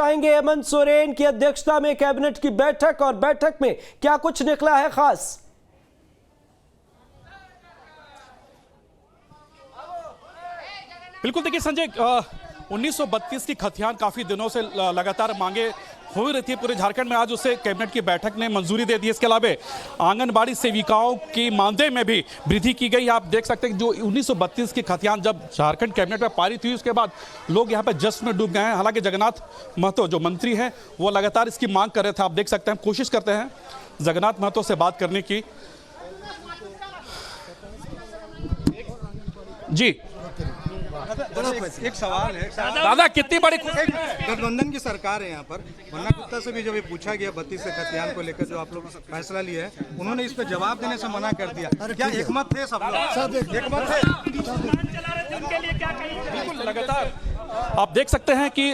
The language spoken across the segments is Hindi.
चाहेंगे हेमंत सोरेन की अध्यक्षता में कैबिनेट की बैठक, और बैठक में क्या कुछ निकला है खास। बिल्कुल, देखिए संजय, 1932 की खतियान काफी दिनों से लगातार मांगे हो रही थी पूरे झारखंड में। आज उसे कैबिनेट की बैठक ने मंजूरी दे दी। इसके अलावा आंगनबाड़ी सेविकाओं की मानदेय में भी वृद्धि की गई। आप देख सकते हैं जो 1932 की खतियान जब झारखंड कैबिनेट में पारित हुई, उसके बाद लोग यहाँ पे जश्न में डूब गए हैं। हालांकि जगन्नाथ महतो जो मंत्री हैं वो लगातार इसकी मांग कर रहे थे। आप देख सकते हैं, कोशिश करते हैं जगन्नाथ महतो से बात करने की। जी एक सवाल है दादा, कितनी बड़ी गठबंधन की सरकार है यहाँ पर। बन्ना गुप्ता से भी जब ये पूछा गया 32 से खतियान को लेकर जो आप लोग फैसला लिया है, उन्होंने इस पर जवाब देने से मना कर दिया। क्या एकमत थे सब लोग? एकमत थे। बिल्कुल, लगातार आप देख सकते हैं कि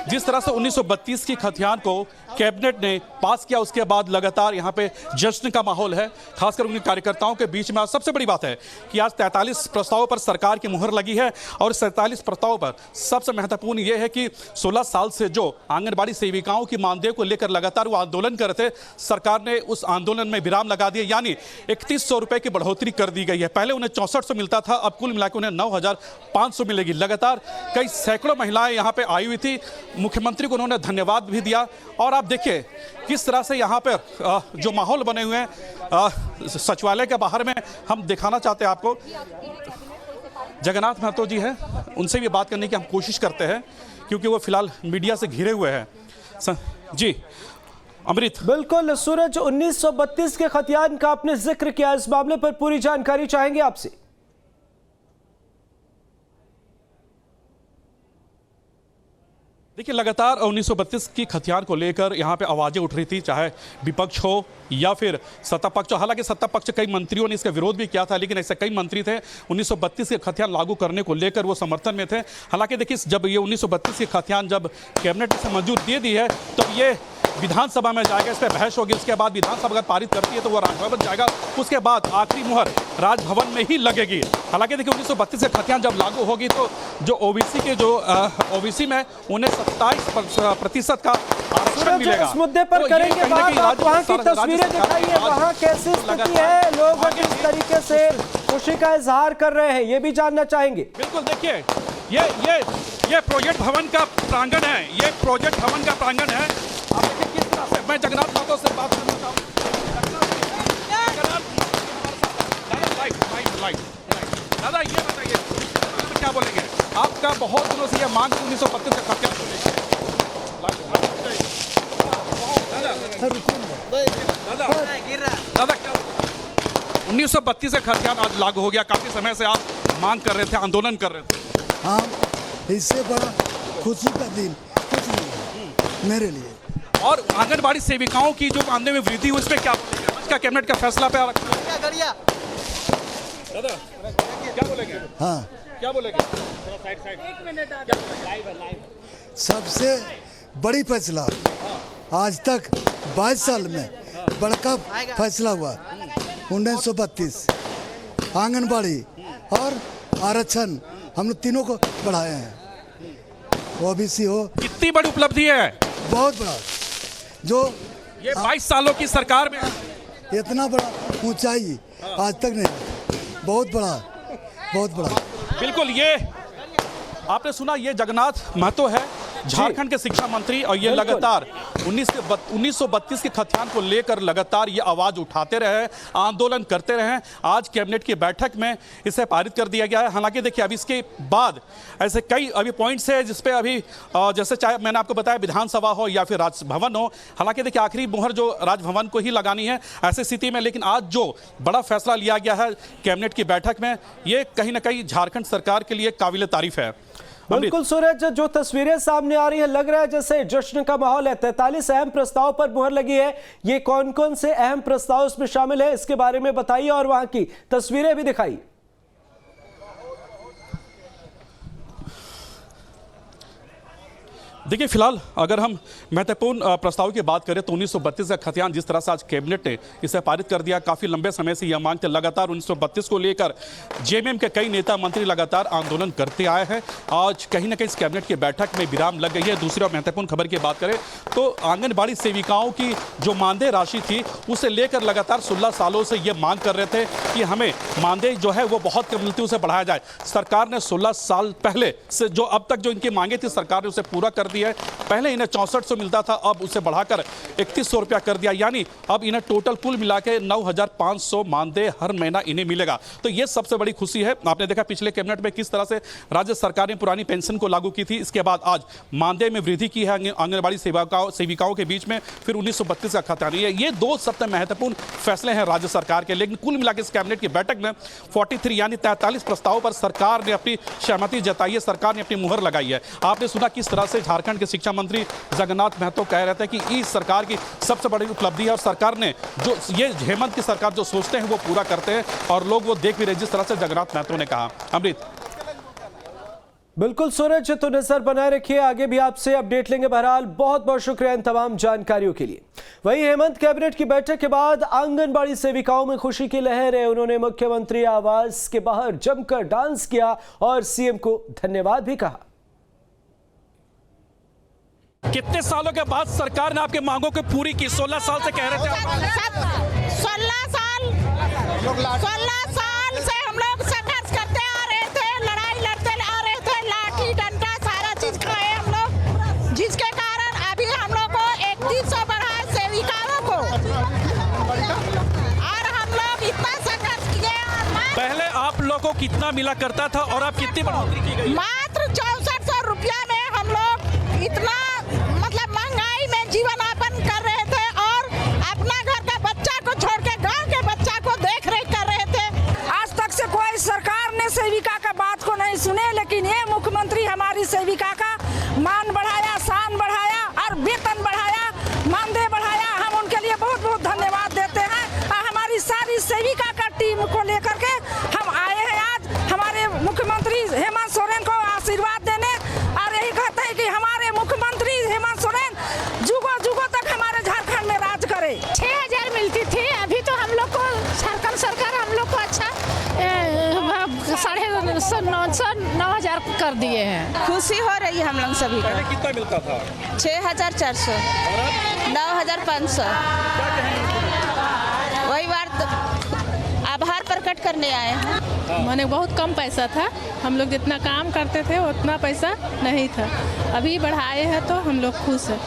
जिस तरह से 1932 की खतियान को कैबिनेट ने पास किया, उसके बाद लगातार यहाँ पे जश्न का माहौल है, खासकर उनके कार्यकर्ताओं के बीच में। आज सबसे बड़ी बात है कि आज 43 प्रस्तावों पर सरकार की मुहर लगी है, और 47 प्रस्तावों पर सबसे महत्वपूर्ण यह है कि 16 साल से जो आंगनबाड़ी सेविकाओं की मानदेय को लेकर लगातार वो आंदोलन कर रहे थे, सरकार ने उस आंदोलन में विराम लगा दिया, यानी 3100 रुपए की बढ़ोतरी कर दी गई है। पहले उन्हें 6400 मिलता था, अब कुल मिलाकर उन्हें 9500 मिलेगी। लगातार कई सैकड़ों महिलाएं यहाँ पे आई हुई थी, मुख्यमंत्री को उन्होंने धन्यवाद भी दिया। और आप देखिए किस तरह से यहाँ पर जो माहौल बने हुए हैं सचिवालय के बाहर में, हम दिखाना चाहते हैं आपको। जगन्नाथ महतो जी हैं, उनसे भी बात करने की हम कोशिश करते हैं क्योंकि वो फिलहाल मीडिया से घिरे हुए हैं। जी अमृत। बिल्कुल सूरज, 1932 के खतियान का आपने जिक्र किया, इस मामले पर पूरी जानकारी चाहेंगे आपसे। देखिए, लगातार 1932 की खतियान को लेकर यहाँ पे आवाजें उठ रही थी, चाहे विपक्ष हो या फिर सत्ता पक्ष हो। हालांकि सत्ता पक्ष कई मंत्रियों ने इसका विरोध भी किया था, लेकिन ऐसे कई मंत्री थे 1932 के खतियान लागू करने को लेकर वो समर्थन में थे। हालांकि देखिए, जब ये 1932 की खतियान जब कैबिनेट से मंजूर दे दी है, तो ये विधानसभा में जाएगा, इस पर बहस होगी। उसके बाद विधानसभा अगर पारित करती है तो वो राजभवन जाएगा, उसके बाद आखिरी मुहर राजभवन में ही लगेगी। हालांकि देखिए, 1932 से खतियान जब लागू होगी तो जो ओबीसी के जो ओबीसी में उन्हें 27% का आरक्षण मिलेगा। इस मुद्दे पर करेंगे बात। आप वहाँ की तस्वीरें दिखाइए, वहाँ कैसी स्थिति है, लोग किस तरीके से खुशी का इजहार कर रहे हैं, ये भी जानना चाहेंगे। बिल्कुल, देखिए ये प्रोजेक्ट भवन का प्रांगण है, ये प्रोजेक्ट भवन का प्रांगण है। आप देखिए किस तरह से, मैं जगन्नाथ महतो से बात करना चाहूँ। दादा ये बताइए क्या बोलेंगे, आपका बहुत दिनों से ये मांग 1932 से खतियान को लेकर। दादा क्या 1932 से खतियान आज लागू हो गया, काफी समय से आप मांग कर रहे थे, आंदोलन कर रहे थे। हाँ, इससे बड़ा खुशी का दिन कुछ नहीं है मेरे लिए। और आंगनबाड़ी सेविकाओं की जो मानदेय में वृद्धि हुई, उस पर क्या बोलेंगे? आज का कैबिनेट का फैसला पे दादा क्या बोलेंगे? हाँ, क्या बोलेंगे? सबसे बड़ी फैसला आज तक 22 साल में बड़का फैसला हुआ। 1932 आंगनबाड़ी और आरक्षण हम लोग तीनों को बढ़ाए हैं। ओबीसी हो, कितनी बड़ी उपलब्धि है, बहुत बड़ा। जो ये 22 सालों की सरकार में इतना बड़ा ऊंचाई आज तक नहीं, बहुत बड़ा, बहुत बड़ा। बिल्कुल, ये आपने सुना, ये जगन्नाथ महतो है, झारखंड के शिक्षा मंत्री, और ये लगातार 1932 के खतियान को लेकर लगातार ये आवाज उठाते रहे, आंदोलन करते रहे। आज कैबिनेट की बैठक में इसे पारित कर दिया गया है। हालांकि देखिए, अभी इसके बाद ऐसे कई अभी पॉइंट्स है जिसपे अभी जैसे चाहे मैंने आपको बताया विधानसभा हो या फिर राजभवन हो। हालांकि देखिए, आखिरी मुहर जो राजभवन को ही लगानी है ऐसी स्थिति में, लेकिन आज जो बड़ा फैसला लिया गया है कैबिनेट की बैठक में, ये कहीं ना कहीं झारखंड सरकार के लिए काबिल तारीफ है। बिल्कुल सूरज, जो तस्वीरें सामने आ रही है, लग रहा है जैसे जश्न का माहौल है। 43 अहम प्रस्ताव पर मुहर लगी है। ये कौन कौन से अहम प्रस्ताव इसमें शामिल है, इसके बारे में बताइए और वहां की तस्वीरें भी दिखाइए। देखिए, फिलहाल अगर हम महत्वपूर्ण प्रस्ताव की बात करें तो 1932 का खतियान जिस तरह से आज कैबिनेट ने इसे पारित कर दिया, काफ़ी लंबे समय से यह मांग थी। लगातार 1932 को लेकर जेएमएम के कई नेता मंत्री लगातार आंदोलन करते आए हैं। आज कहीं ना कहीं इस कैबिनेट की बैठक में विराम लग गई है। दूसरी और महत्वपूर्ण खबर की बात करें तो आंगनबाड़ी सेविकाओं की जो मानदेय राशि थी उसे लेकर लगातार 16 सालों से ये मांग कर रहे थे कि हमें मानदेय जो है वो बहुत कम मिलती है, उसे बढ़ाया जाए। सरकार ने 16 साल पहले से जो अब तक जो इनकी मांगे थी सरकार ने उसे पूरा कर दिया है। पहले इन्हें 6400 मिलता था, अब उसे बढ़ाकर 3100 रुपया कर दिया, यानी अब इन्हें टोटल कुल मिला के 9500 मानदेय हर महीना इन्हें मिलेगा। तो ये सबसे बड़ी खुशी है। आपने देखा पिछले कैबिनेट में किस तरह से राज्य सरकार ने पुरानी पेंशन को लागू की थी, इसके बाद आज मानदेय में वृद्धि की है आंगनबाड़ी सेविकाओं के बीच में। फिर 1932 का खतियान, ये दो सबसे महत्वपूर्ण फैसले हैं राज्य सरकार के। लेकिन कुल मिलाकर इस कैबिनेट की बैठक में 43 यानी 43 प्रस्तावों पर सरकार ने अपनी सहमति जताई है, सरकार ने अपनी मुहर लगाई है। आपने सुना किस तरह से झारखंड के शिक्षा मंत्री जगन्नाथ महतो कह रहे थे कि इस सरकार की सबसे बड़ी उपलब्धि है और सरकार ने जो ये हेमंत की सरकार जो सोचते हैं वो पूरा करते हैं और लोग वो देख भी रहे, जिस तरह से जगन्नाथ महतो ने कहा। अमृत। बिल्कुल सूरज, तो नजर बनाए रखिए, आगे भी आपसे अपडेट लेंगे। बहरहाल बहुत बहुत शुक्रिया इन तमाम जानकारियों के लिए। वहीं हेमंत कैबिनेट की बैठक के बाद आंगनबाड़ी सेविकाओं में खुशी की लहर है। उन्होंने मुख्यमंत्री आवास के बाहर जमकर डांस किया और सीएम को धन्यवाद भी कहा। कितने सालों के बाद सरकार ने आपके मांगों को पूरी की? 16 साल से कह रहे थे। 16 साल से हम लोग संघर्ष करते आ रहे थे, लड़ाई लड़ते आ रहे थे, लाठी डंडा सारा चीज खाए हम लोग, जिसके कारण अभी हम लोग को 3100 बढ़ा सेविकाओं को, और हम लोग इतना संघर्ष किए। पहले आप लोगों को कितना मिला करता था और आप कितनी बढ़ोतरी की गई? मात्र 6400 रुपया में हम लोग इतना मतलब महंगाई में जीवन यापन कर रहे थे और अपना घर का बच्चा को छोड़ के गांव के बच्चा को देख रेख कर रहे थे। आज तक से कोई सरकार ने सेविका का बात को नहीं सुने, लेकिन ये मुख्यमंत्री हमारी सेविका का मान बढ़ाया, शान बढ़ाया और वेतन बढ़ाया, मानदेय बढ़ाया। हम उनके लिए बहुत बहुत धन्यवाद देते हैं और हमारी सारी सेविका का टीम को लेकर के हम आए हैं आज हमारे मुख्यमंत्री हेमंत सोरेन को आशीर्वाद देने और यही कहते हैं कि हमारे मुख्यमंत्री हेमंत सोरेन जुगों जुगों तक हमारे झारखंड में राज करे। 6000 मिलती थी, अभी तो हम लोग को सरकार हम लोग को अच्छा 9,500 कर दिए हैं। खुशी हो रही है हम लोग सभी को। कितना मिलता था? 6400, 9500। वही बात आभार प्रकट करने आए हैं। माने बहुत कम पैसा था, हम लोग जितना काम करते थे उतना पैसा नहीं था, अभी बढ़ाए हैं तो हम लोग खुश हैं।